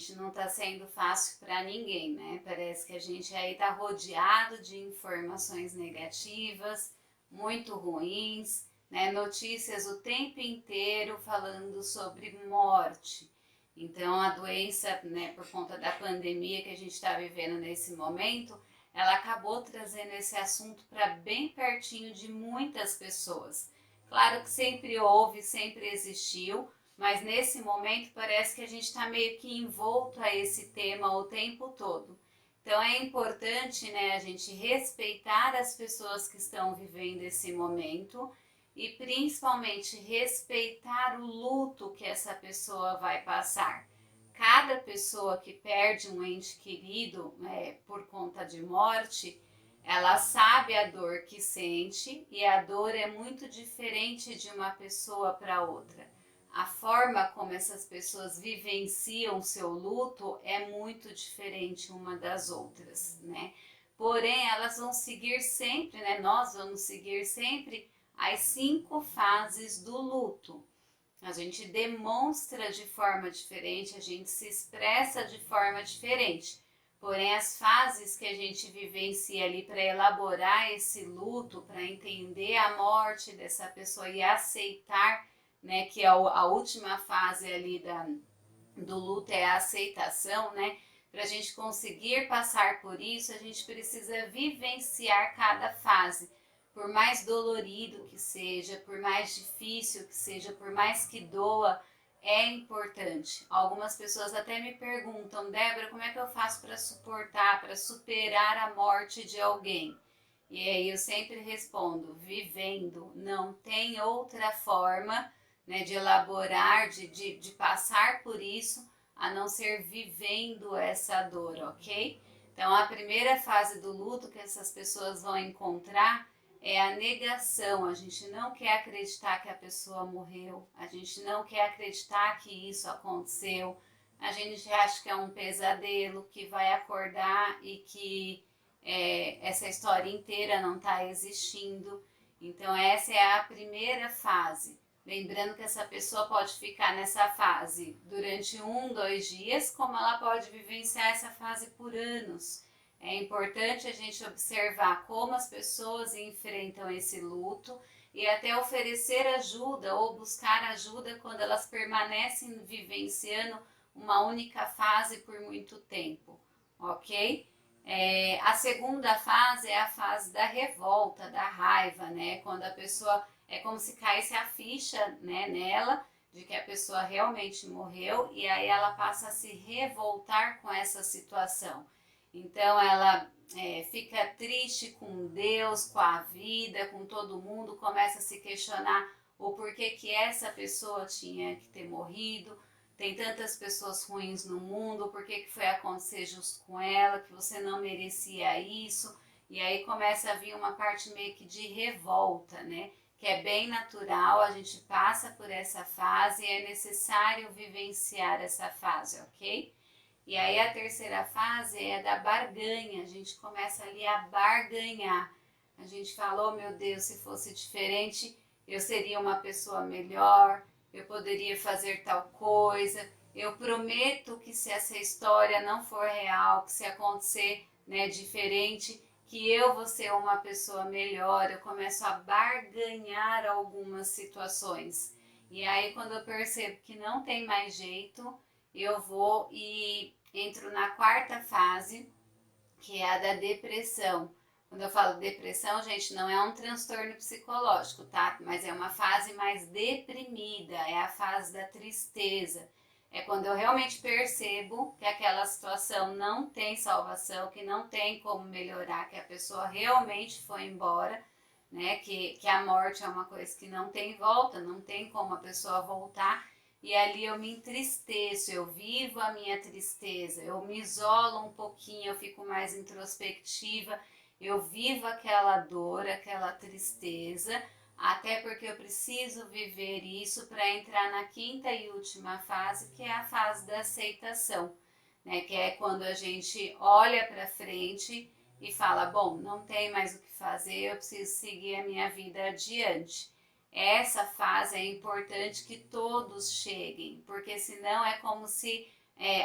gente, não está sendo fácil para ninguém, né? Parece que a gente aí está rodeado de informações negativas, muito ruins, né? Notícias o tempo inteiro falando sobre morte. Então, a doença, né, por conta da pandemia que a gente está vivendo nesse momento, ela acabou trazendo esse assunto para bem pertinho de muitas pessoas. Claro que sempre houve, sempre existiu, mas nesse momento parece que a gente está meio que envolto a esse tema o tempo todo. Então é importante, né, a gente respeitar as pessoas que estão vivendo esse momento e principalmente respeitar o luto que essa pessoa vai passar. Cada pessoa que perde um ente querido, por conta de morte, ela sabe a dor que sente e a dor é muito diferente de uma pessoa para outra. A forma como essas pessoas vivenciam seu luto é muito diferente uma das outras, né? Porém, elas vão seguir sempre, né? Nós vamos seguir sempre as 5 fases do luto. A gente demonstra de forma diferente, a gente se expressa de forma diferente. Porém, as fases que a gente vivencia ali para elaborar esse luto, para entender a morte dessa pessoa e aceitar, né, que a última fase ali do luto é a aceitação, né? Para a gente conseguir passar por isso, a gente precisa vivenciar cada fase. Por mais dolorido que seja, por mais difícil que seja, por mais que doa, é importante. Algumas pessoas até me perguntam, Débora, como é que eu faço para suportar, para superar a morte de alguém? E aí eu sempre respondo, vivendo, não tem outra forma, né, de elaborar, de passar por isso, a não ser vivendo essa dor, ok? Então a primeira fase do luto que essas pessoas vão encontrar é a negação. A gente não quer acreditar que a pessoa morreu, a gente não quer acreditar que isso aconteceu, a gente acha que é um pesadelo, que vai acordar e que essa história inteira não está existindo. Então essa é a primeira fase. Lembrando que essa pessoa pode ficar nessa fase durante 1, 2 dias, como ela pode vivenciar essa fase por anos. É importante a gente observar como as pessoas enfrentam esse luto e até oferecer ajuda ou buscar ajuda quando elas permanecem vivenciando uma única fase por muito tempo, ok? A segunda fase é a fase da revolta, da raiva, né? Quando a pessoa é como se caísse a ficha, né, nela de que a pessoa realmente morreu e aí ela passa a se revoltar com essa situação. Então ela fica triste com Deus, com a vida, com todo mundo, começa a se questionar o porquê que essa pessoa tinha que ter morrido. Tem tantas pessoas ruins no mundo, por que foi acontecer justo com ela, que você não merecia isso? E aí começa a vir uma parte meio que de revolta, né? Que é bem natural, a gente passa por essa fase e é necessário vivenciar essa fase, ok? E aí a terceira fase é da barganha, a gente começa ali a barganhar. A gente falou, oh, meu Deus, se fosse diferente, eu seria uma pessoa melhor, eu poderia fazer tal coisa, eu prometo que se essa história não for real, que se acontecer, né, diferente, que eu vou ser uma pessoa melhor, eu começo a barganhar algumas situações. E aí quando eu percebo que não tem mais jeito, eu vou e entro na quarta fase, que é a da depressão. Quando eu falo depressão, gente, não é um transtorno psicológico, tá? Mas é uma fase mais deprimida, é a fase da tristeza. É quando eu realmente percebo que aquela situação não tem salvação, que não tem como melhorar, que a pessoa realmente foi embora, né? Que a morte é uma coisa que não tem volta, não tem como a pessoa voltar. E ali eu me entristeço, eu vivo a minha tristeza, eu me isolo um pouquinho, eu fico mais introspectiva, eu vivo aquela dor, aquela tristeza, até porque eu preciso viver isso para entrar na quinta e última fase, que é a fase da aceitação, né? Que é quando a gente olha para frente e fala, bom, não tem mais o que fazer, eu preciso seguir a minha vida adiante. Essa fase é importante que todos cheguem, porque senão é como se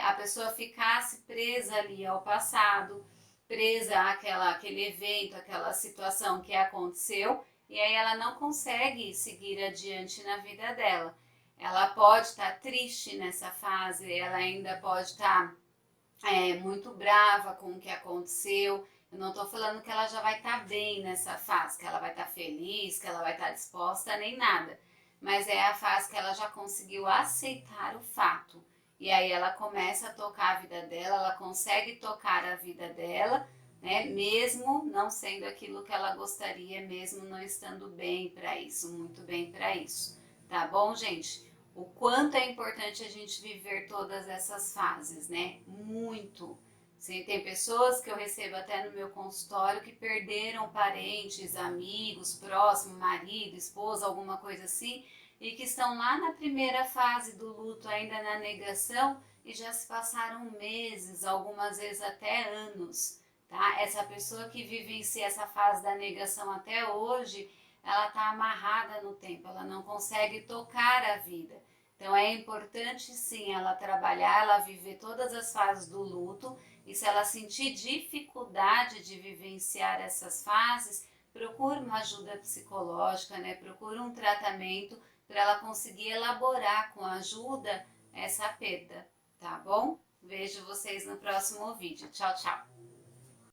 a pessoa ficasse presa ali ao passado, presa àquele evento, àquela situação que aconteceu, e aí ela não consegue seguir adiante na vida dela. Ela pode estar triste nessa fase, ela ainda pode estar muito brava com o que aconteceu. Eu não estou falando que ela já vai estar bem nessa fase, que ela vai estar feliz, que ela vai estar disposta, nem nada. Mas é a fase que ela já conseguiu aceitar o fato. E aí ela começa a tocar a vida dela, ela consegue tocar a vida dela, né? Mesmo não sendo aquilo que ela gostaria, mesmo não estando bem para isso, muito bem para isso. Tá bom, gente? O quanto é importante a gente viver todas essas fases, né? Muito. Sim, tem pessoas que eu recebo até no meu consultório que perderam parentes, amigos, próximo, marido, esposa, alguma coisa assim, e que estão lá na primeira fase do luto, ainda na negação, e já se passaram meses, algumas vezes até anos, tá? Essa pessoa que vivencia essa fase da negação até hoje, ela está amarrada no tempo, ela não consegue tocar a vida. Então é importante sim ela trabalhar, ela viver todas as fases do luto, e se ela sentir dificuldade de vivenciar essas fases, procure uma ajuda psicológica, né? Procure um tratamento para ela conseguir elaborar com ajuda essa perda, tá bom? Vejo vocês no próximo vídeo. Tchau, tchau!